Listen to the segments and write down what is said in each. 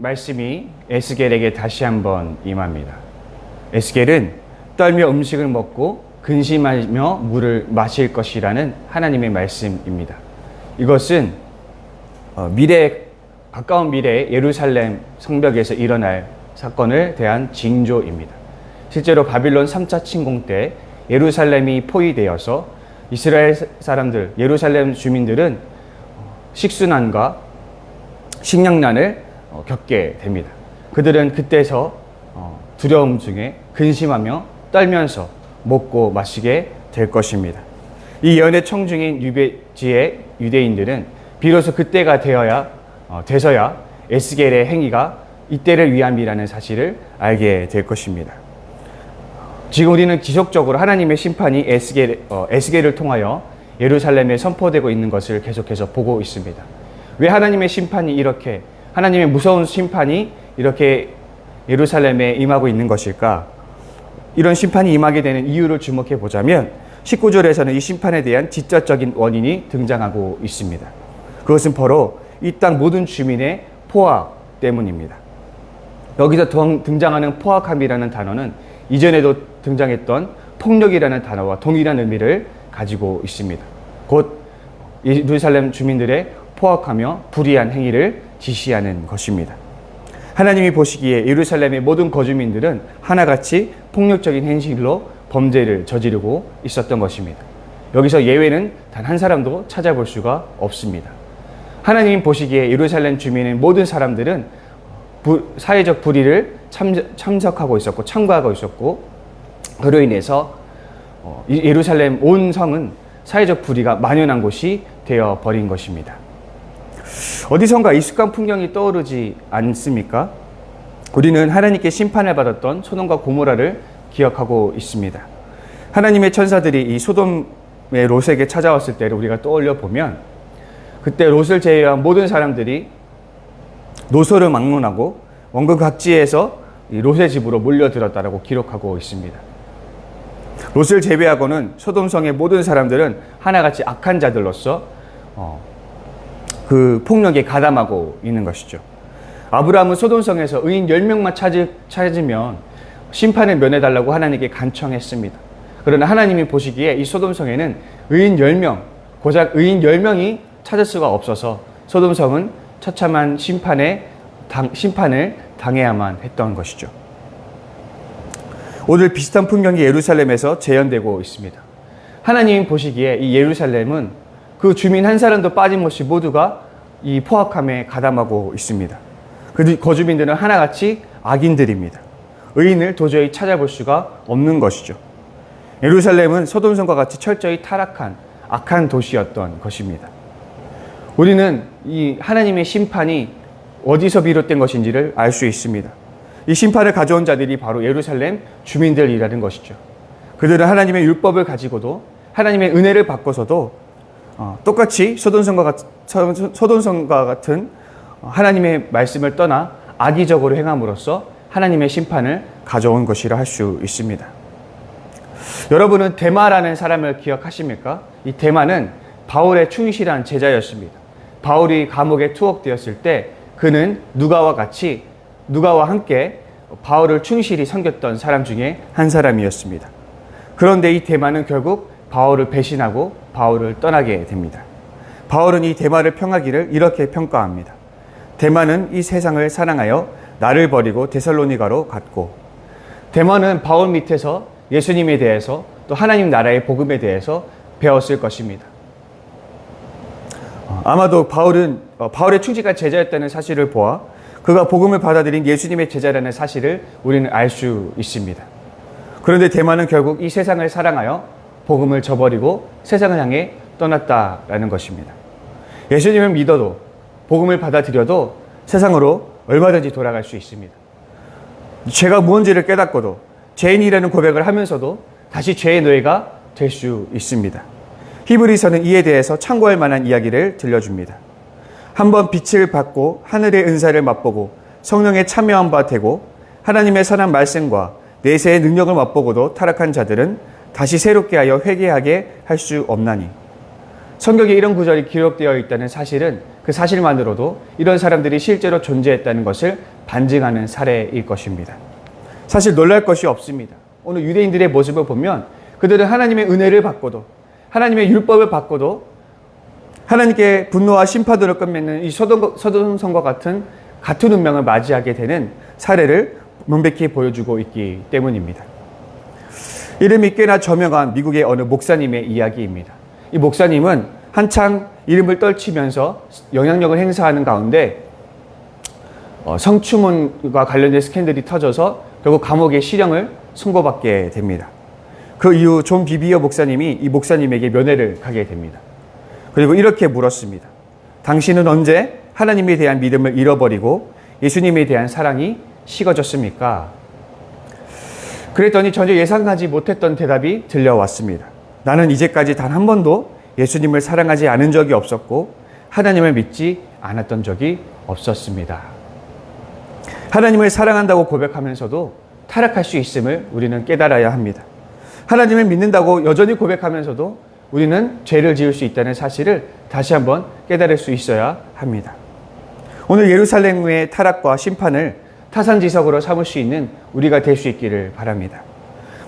말씀이 에스겔에게 다시 한번 임합니다. 에스겔은 떨며 음식을 먹고 근심하며 물을 마실 것이라는 하나님의 말씀입니다. 이것은 가까운 미래에 예루살렘 성벽에서 일어날 사건을 대한 징조입니다. 실제로 바빌론 3차 침공 때 예루살렘이 포위되어서 이스라엘 사람들, 예루살렘 주민들은 식수난과 식량난을 겪게 됩니다. 그들은 그때서 두려움 중에 근심하며 떨면서 먹고 마시게 될 것입니다. 이 예언의 청중인 유배지의 유대인들은 비로소 그때가 돼서야 에스겔의 행위가 이때를 위함이라는 사실을 알게 될 것입니다. 지금 우리는 지속적으로 하나님의 심판이 에스겔을 통하여 예루살렘에 선포되고 있는 것을 계속해서 보고 있습니다. 왜 하나님의 무서운 심판이 이렇게 예루살렘에 임하고 있는 것일까? 이런 심판이 임하게 되는 이유를 주목해 보자면 19절에서는 이 심판에 대한 직접적인 원인이 등장하고 있습니다. 그것은 바로 이 땅 모든 주민의 포악 때문입니다. 여기서 등장하는 포악함이라는 단어는 이전에도 등장했던 폭력이라는 단어와 동일한 의미를 가지고 있습니다. 곧 예루살렘 주민들의 포악하며 불의한 행위를 지시하는 것입니다. 하나님이 보시기에 예루살렘의 모든 거주민들은 하나같이 폭력적인 행실로 범죄를 저지르고 있었던 것입니다. 여기서 예외는 단 한 사람도 찾아볼 수가 없습니다. 하나님이 보시기에 예루살렘 주민의 모든 사람들은 사회적 불의를 참석하고 있었고 참가하고 있었고, 그로 인해서 예루살렘 온 성은 사회적 불의가 만연한 곳이 되어버린 것입니다. 어디선가 익숙한 풍경이 떠오르지 않습니까? 우리는 하나님께 심판을 받았던 소돔과 고모라를 기억하고 있습니다. 하나님의 천사들이 이 소돔의 롯에게 찾아왔을 때를 우리가 떠올려 보면, 그때 롯을 제외한 모든 사람들이 노소를 막론하고 원근 각지에서 롯의 집으로 몰려들었다라고 기록하고 있습니다. 롯을 제외하고는 소돔성의 모든 사람들은 하나같이 악한 자들로서 그 폭력에 가담하고 있는 것이죠. 아브라함은 소돔성에서 의인 10명만 찾으면 심판을 면해달라고 하나님께 간청했습니다. 그러나 하나님이 보시기에 이 소돔성에는 의인 10명, 고작 의인 10명이 찾을 수가 없어서 소돔성은 처참한 심판을 당해야만 했던 것이죠. 오늘 비슷한 풍경이 예루살렘에서 재현되고 있습니다. 하나님이 보시기에 이 예루살렘은 그 주민 한 사람도 빠짐없이 모두가 이 포악함에 가담하고 있습니다. 그 거주민들은 하나같이 악인들입니다. 의인을 도저히 찾아볼 수가 없는 것이죠. 예루살렘은 소돔성과 같이 철저히 타락한 악한 도시였던 것입니다. 우리는 이 하나님의 심판이 어디서 비롯된 것인지를 알 수 있습니다. 이 심판을 가져온 자들이 바로 예루살렘 주민들이라는 것이죠. 그들은 하나님의 율법을 가지고도 하나님의 은혜를 받고서도 똑같이 소돔성과 같은 하나님의 말씀을 떠나 악의적으로 행함으로써 하나님의 심판을 가져온 것이라 할 수 있습니다. 여러분은 데마라는 사람을 기억하십니까? 이 데마는 바울의 충실한 제자였습니다. 바울이 감옥에 투옥되었을 때 그는 누가와 함께 바울을 충실히 섬겼던 사람 중에 한 사람이었습니다. 그런데 이 데마는 결국 바울을 배신하고 바울을 떠나게 됩니다. 바울은 이 데마를 평하기를 이렇게 평가합니다. 데마는 이 세상을 사랑하여 나를 버리고 데살로니가로 갔고, 데마는 바울 밑에서 예수님에 대해서 또 하나님 나라의 복음에 대해서 배웠을 것입니다. 아마도 바울의 충직한 제자였다는 사실을 보아 그가 복음을 받아들인 예수님의 제자라는 사실을 우리는 알 수 있습니다. 그런데 데마는 결국 이 세상을 사랑하여 복음을 저버리고 세상을 향해 떠났다라는 것입니다. 예수님을 믿어도 복음을 받아들여도 세상으로 얼마든지 돌아갈 수 있습니다. 죄가 무언지를 깨닫고도 죄인이라는 고백을 하면서도 다시 죄의 노예가 될 수 있습니다. 히브리서는 이에 대해서 참고할 만한 이야기를 들려줍니다. 한번 빛을 받고 하늘의 은사를 맛보고 성령에 참여한 바 되고 하나님의 선한 말씀과 내세의 능력을 맛보고도 타락한 자들은 다시 새롭게 하여 회개하게 할 수 없나니, 성경에 이런 구절이 기록되어 있다는 사실은 그 사실만으로도 이런 사람들이 실제로 존재했다는 것을 반증하는 사례일 것입니다. 사실 놀랄 것이 없습니다. 오늘 유대인들의 모습을 보면 그들은 하나님의 은혜를 받고도 하나님의 율법을 받고도 하나님께 분노와 심판으로 끝맺는 이 소돔성과 같은 운명을 맞이하게 되는 사례를 명백히 보여주고 있기 때문입니다. 이름이 꽤나 저명한 미국의 어느 목사님의 이야기입니다. 이 목사님은 한창 이름을 떨치면서 영향력을 행사하는 가운데 성추문과 관련된 스캔들이 터져서 결국 감옥의 실형을 선고받게 됩니다. 그 이후 존 비비어 목사님이 이 목사님에게 면회를 가게 됩니다. 그리고 이렇게 물었습니다. 당신은 언제 하나님에 대한 믿음을 잃어버리고 예수님에 대한 사랑이 식어졌습니까? 그랬더니 전혀 예상하지 못했던 대답이 들려왔습니다. 나는 이제까지 단 한 번도 예수님을 사랑하지 않은 적이 없었고 하나님을 믿지 않았던 적이 없었습니다. 하나님을 사랑한다고 고백하면서도 타락할 수 있음을 우리는 깨달아야 합니다. 하나님을 믿는다고 여전히 고백하면서도 우리는 죄를 지을 수 있다는 사실을 다시 한번 깨달을 수 있어야 합니다. 오늘 예루살렘의 타락과 심판을 타산지석으로 삼을 수 있는 우리가 될 수 있기를 바랍니다.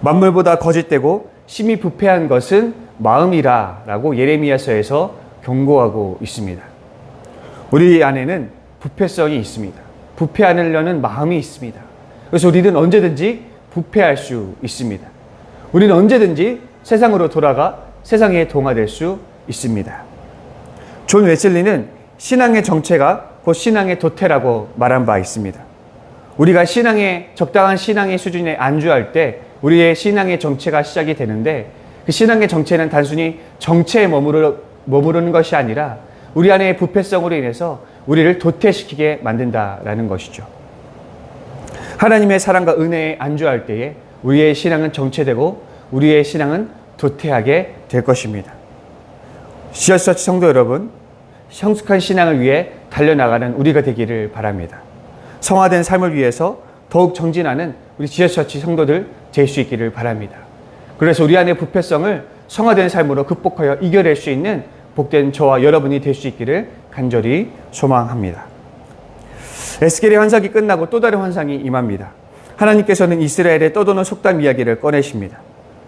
만물보다 거짓되고 심히 부패한 것은 마음이라 라고 예레미야서에서 경고하고 있습니다. 우리 안에는 부패성이 있습니다. 부패하려는 마음이 있습니다. 그래서 우리는 언제든지 부패할 수 있습니다. 우리는 언제든지 세상으로 돌아가 세상에 동화될 수 있습니다. 존 웨슬리는 신앙의 정체가 곧 신앙의 도태라고 말한 바 있습니다. 우리가 적당한 신앙의 수준에 안주할 때 우리의 신앙의 정체가 시작이 되는데 그 신앙의 정체는 단순히 정체에 머무르는 것이 아니라 우리 안의 부패성으로 인해서 우리를 도태시키게 만든다라는 것이죠. 하나님의 사랑과 은혜에 안주할 때에 우리의 신앙은 정체되고 우리의 신앙은 도태하게 될 것입니다. 지하수처치 성도 여러분, 성숙한 신앙을 위해 달려나가는 우리가 되기를 바랍니다. 성화된 삶을 위해서 더욱 정진하는 우리 지하수처치 성도들 될 수 있기를 바랍니다. 그래서 우리 안의 부패성을 성화된 삶으로 극복하여 이겨낼 수 있는 복된 저와 여러분이 될 수 있기를 간절히 소망합니다. 에스겔의 환상이 끝나고 또 다른 환상이 임합니다. 하나님께서는 이스라엘의 떠도는 속담 이야기를 꺼내십니다.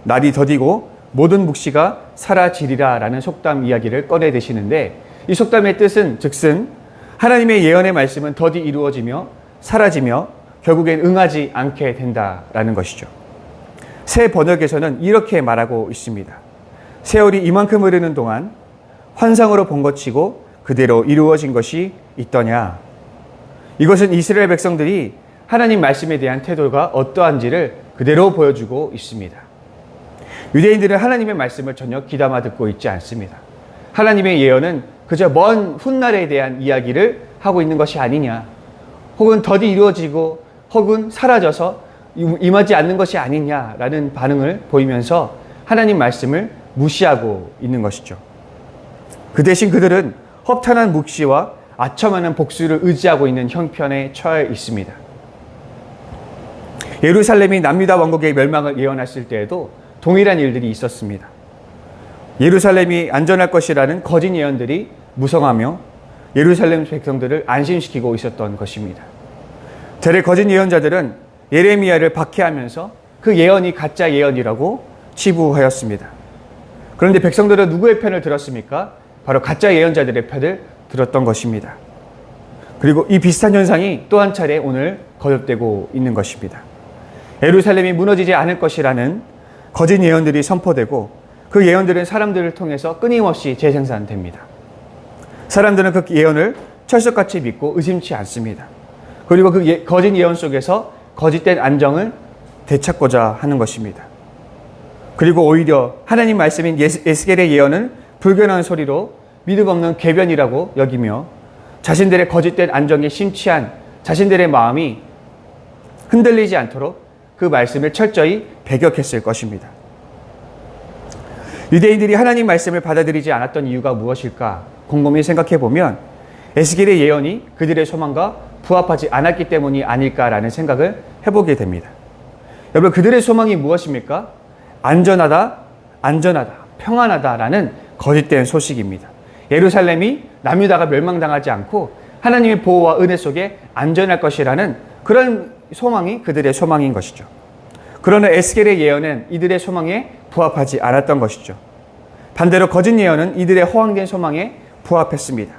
날이 더디고 모든 묵시가 사라지리라 라는 속담 이야기를 꺼내드시는데 이 속담의 뜻은 즉슨 하나님의 예언의 말씀은 더디 이루어지며 사라지며 결국엔 응하지 않게 된다라는 것이죠. 새 번역에서는 이렇게 말하고 있습니다. 세월이 이만큼 흐르는 동안 환상으로 본 것치고 그대로 이루어진 것이 있더냐. 이것은 이스라엘 백성들이 하나님 말씀에 대한 태도가 어떠한지를 그대로 보여주고 있습니다. 유대인들은 하나님의 말씀을 전혀 귀담아 듣고 있지 않습니다. 하나님의 예언은 그저 먼 훗날에 대한 이야기를 하고 있는 것이 아니냐, 혹은 더디 이루어지고 혹은 사라져서 임하지 않는 것이 아니냐라는 반응을 보이면서 하나님 말씀을 무시하고 있는 것이죠. 그 대신 그들은 허탄한 묵시와 아첨하는 복수를 의지하고 있는 형편에 처해 있습니다. 예루살렘이 남유다 왕국의 멸망을 예언했을 때에도 동일한 일들이 있었습니다. 예루살렘이 안전할 것이라는 거짓 예언들이 무성하며 예루살렘 백성들을 안심시키고 있었던 것입니다. 대래 거짓 예언자들은 예레미야를 박해하면서 그 예언이 가짜 예언이라고 치부하였습니다. 그런데 백성들은 누구의 편을 들었습니까? 바로 가짜 예언자들의 편을 들었던 것입니다. 그리고 이 비슷한 현상이 또 한 차례 오늘 거듭되고 있는 것입니다. 예루살렘이 무너지지 않을 것이라는 거짓 예언들이 선포되고 그 예언들은 사람들을 통해서 끊임없이 재생산됩니다. 사람들은 그 예언을 철석같이 믿고 의심치 않습니다. 그리고 그 거짓 예언 속에서 거짓된 안정을 되찾고자 하는 것입니다. 그리고 오히려 하나님 말씀인 에스겔의 예언은 불견한 소리로 믿음 없는 궤변이라고 여기며 자신들의 거짓된 안정에 심취한 자신들의 마음이 흔들리지 않도록 그 말씀을 철저히 배격했을 것입니다. 유대인들이 하나님 말씀을 받아들이지 않았던 이유가 무엇일까 곰곰이 생각해 보면 에스겔의 예언이 그들의 소망과 부합하지 않았기 때문이 아닐까라는 생각을 해보게 됩니다. 여러분, 그들의 소망이 무엇입니까? 안전하다, 평안하다라는 거짓된 소식입니다. 예루살렘이 남유다가 멸망당하지 않고 하나님의 보호와 은혜 속에 안전할 것이라는 그런 소망이 그들의 소망인 것이죠. 그러나 에스겔의 예언은 이들의 소망에 부합하지 않았던 것이죠. 반대로 거짓 예언은 이들의 허황된 소망에 부합했습니다.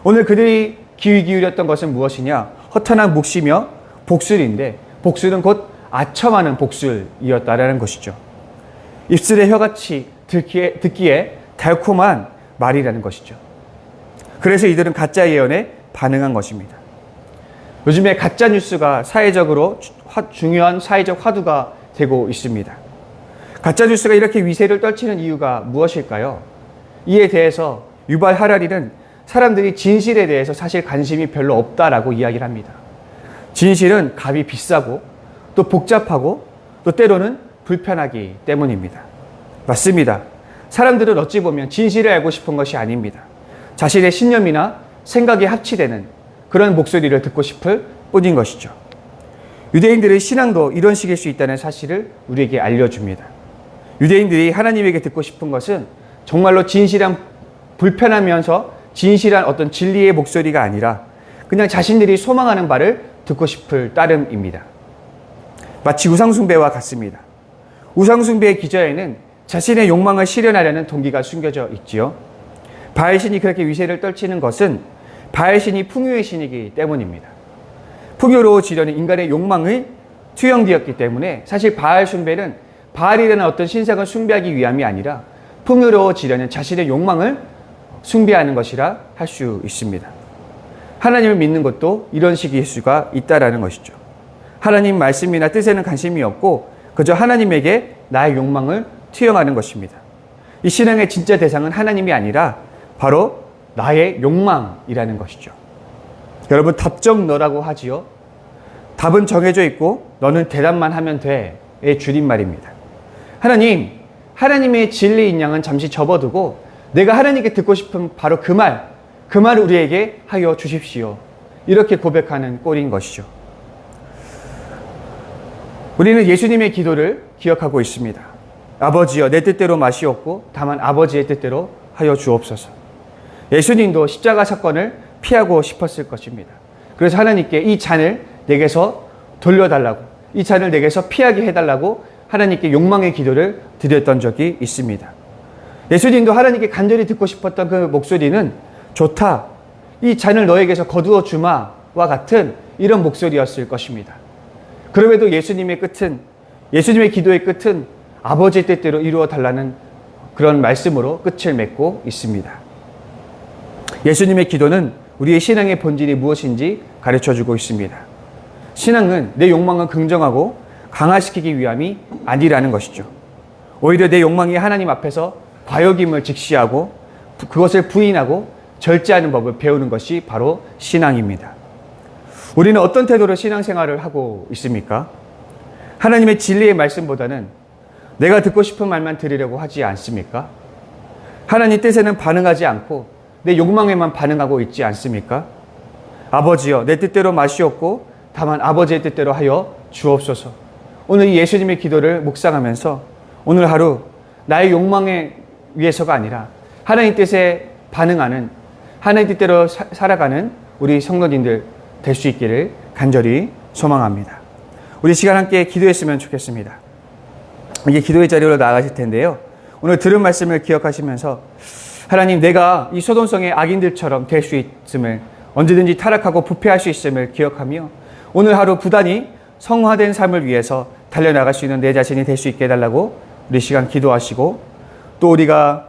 오늘 그들이 귀 기울였던 것은 무엇이냐? 허탄한 묵시며 복술인데, 복술은 곧 아첨하는 복술이었다라는 것이죠. 입술에 혀같이 듣기에 달콤한 말이라는 것이죠. 그래서 이들은 가짜 예언에 반응한 것입니다. 요즘에 가짜 뉴스가 사회적으로 중요한 사회적 화두가 되고 있습니다. 가짜 뉴스가 이렇게 위세를 떨치는 이유가 무엇일까요? 이에 대해서 유발 하라리는 사람들이 진실에 대해서 사실 관심이 별로 없다라고 이야기를 합니다. 진실은 값이 비싸고 또 복잡하고 또 때로는 불편하기 때문입니다. 맞습니다. 사람들은 어찌 보면 진실을 알고 싶은 것이 아닙니다. 자신의 신념이나 생각이 합치되는 그런 목소리를 듣고 싶을 뿐인 것이죠. 유대인들의 신앙도 이런 식일 수 있다는 사실을 우리에게 알려줍니다. 유대인들이 하나님에게 듣고 싶은 것은 정말로 진실한, 불편하면서 진실한 어떤 진리의 목소리가 아니라 그냥 자신들이 소망하는 바를 듣고 싶을 따름입니다. 마치 우상숭배와 같습니다. 우상숭배의 기저에는 자신의 욕망을 실현하려는 동기가 숨겨져 있지요. 바알신이 그렇게 위세를 떨치는 것은 바알신이 풍요의 신이기 때문입니다. 풍요로워지려는 인간의 욕망을 투영되었기 때문에 사실 바알 숭배는 바알이라는 어떤 신상을 숭배하기 위함이 아니라 풍요로워지려는 자신의 욕망을 숭배하는 것이라 할 수 있습니다. 하나님을 믿는 것도 이런 식일 수가 있다라는 것이죠. 하나님 말씀이나 뜻에는 관심이 없고 그저 하나님에게 나의 욕망을 투영하는 것입니다. 이 신앙의 진짜 대상은 하나님이 아니라 바로 나의 욕망이라는 것이죠. 여러분, 답정 너라고 하지요. 답은 정해져 있고 너는 대답만 하면 돼의 줄임말입니다. 하나님의 진리인 양은 잠시 접어두고 내가 하나님께 듣고 싶은 바로 그 말을 우리에게 하여 주십시오. 이렇게 고백하는 꼴인 것이죠. 우리는 예수님의 기도를 기억하고 있습니다. 아버지여, 내 뜻대로 마시옵고 다만 아버지의 뜻대로 하여 주옵소서. 예수님도 십자가 사건을 피하고 싶었을 것입니다. 그래서 하나님께 이 잔을 내게서 돌려달라고, 이 잔을 내게서 피하게 해달라고 하나님께 욕망의 기도를 드렸던 적이 있습니다. 예수님도 하나님께 간절히 듣고 싶었던 그 목소리는 좋다, 이 잔을 너에게서 거두어 주마와 같은 이런 목소리였을 것입니다. 그럼에도 예수님의 기도의 끝은 아버지의 뜻대로 이루어 달라는 그런 말씀으로 끝을 맺고 있습니다. 예수님의 기도는 우리의 신앙의 본질이 무엇인지 가르쳐주고 있습니다. 신앙은 내 욕망을 긍정하고 강화시키기 위함이 아니라는 것이죠. 오히려 내 욕망이 하나님 앞에서 과욕임을 직시하고 그것을 부인하고 절제하는 법을 배우는 것이 바로 신앙입니다. 우리는 어떤 태도로 신앙생활을 하고 있습니까? 하나님의 진리의 말씀보다는 내가 듣고 싶은 말만 들으려고 하지 않습니까? 하나님 뜻에는 반응하지 않고 내 욕망에만 반응하고 있지 않습니까? 아버지여, 내 뜻대로 마시옵고 다만 아버지의 뜻대로 하여 주옵소서. 오늘 이 예수님의 기도를 묵상하면서 오늘 하루 나의 욕망에 위해서가 아니라 하나님 뜻에 반응하는, 하나님 뜻대로 살아가는 우리 성도님들 될 수 있기를 간절히 소망합니다. 우리 시간 함께 기도했으면 좋겠습니다. 이제 기도의 자리로 나아가실 텐데요. 오늘 들은 말씀을 기억하시면서 하나님, 내가 이 소동성의 악인들처럼 될 수 있음을, 언제든지 타락하고 부패할 수 있음을 기억하며 오늘 하루 부단히 성화된 삶을 위해서 달려나갈 수 있는 내 자신이 될 수 있게 해달라고 우리 시간 기도하시고, 또 우리가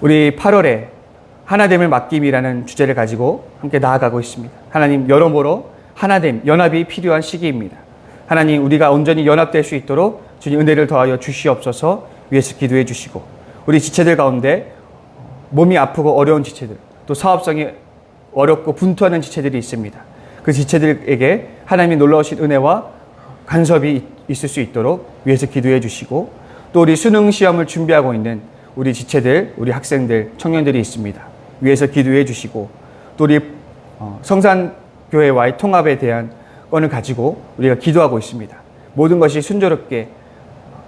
우리 8월에 하나됨을 맡김이라는 주제를 가지고 함께 나아가고 있습니다. 하나님, 여러모로 하나됨, 연합이 필요한 시기입니다. 하나님, 우리가 온전히 연합될 수 있도록 주님 은혜를 더하여 주시옵소서. 위에서 기도해 주시고, 우리 지체들 가운데 몸이 아프고 어려운 지체들, 또 사업성이 어렵고 분투하는 지체들이 있습니다. 그 지체들에게 하나님이 놀라우신 은혜와 간섭이 있을 수 있도록 위에서 기도해 주시고, 또 우리 수능 시험을 준비하고 있는 우리 지체들, 우리 학생들, 청년들이 있습니다. 위에서 기도해 주시고, 또 우리 성산교회와의 통합에 대한 건을 가지고 우리가 기도하고 있습니다. 모든 것이 순조롭게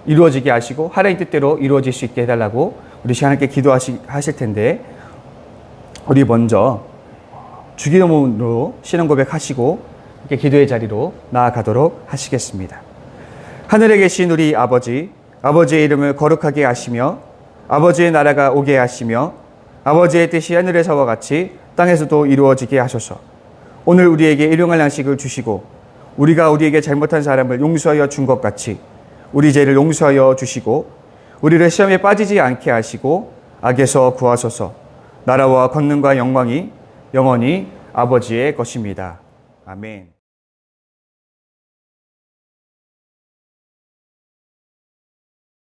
이루어지게 하시고 하나님 뜻대로 이루어질 수 있게 해달라고 우리 하나님께 기도하실 텐데, 우리 먼저 주기도문으로 신앙 고백하시고 이렇게 기도의 자리로 나아가도록 하시겠습니다. 하늘에 계신 우리 아버지, 아버지의 이름을 거룩하게 하시며 아버지의 나라가 오게 하시며 아버지의 뜻이 하늘에서와 같이 땅에서도 이루어지게 하소서. 오늘 우리에게 일용할 양식을 주시고 우리가 우리에게 잘못한 사람을 용서하여 준 것 같이 우리 죄를 용서하여 주시고 우리를 시험에 빠지지 않게 하시고 악에서 구하소서. 나라와 권능과 영광이 영원히 아버지의 것입니다. 아멘.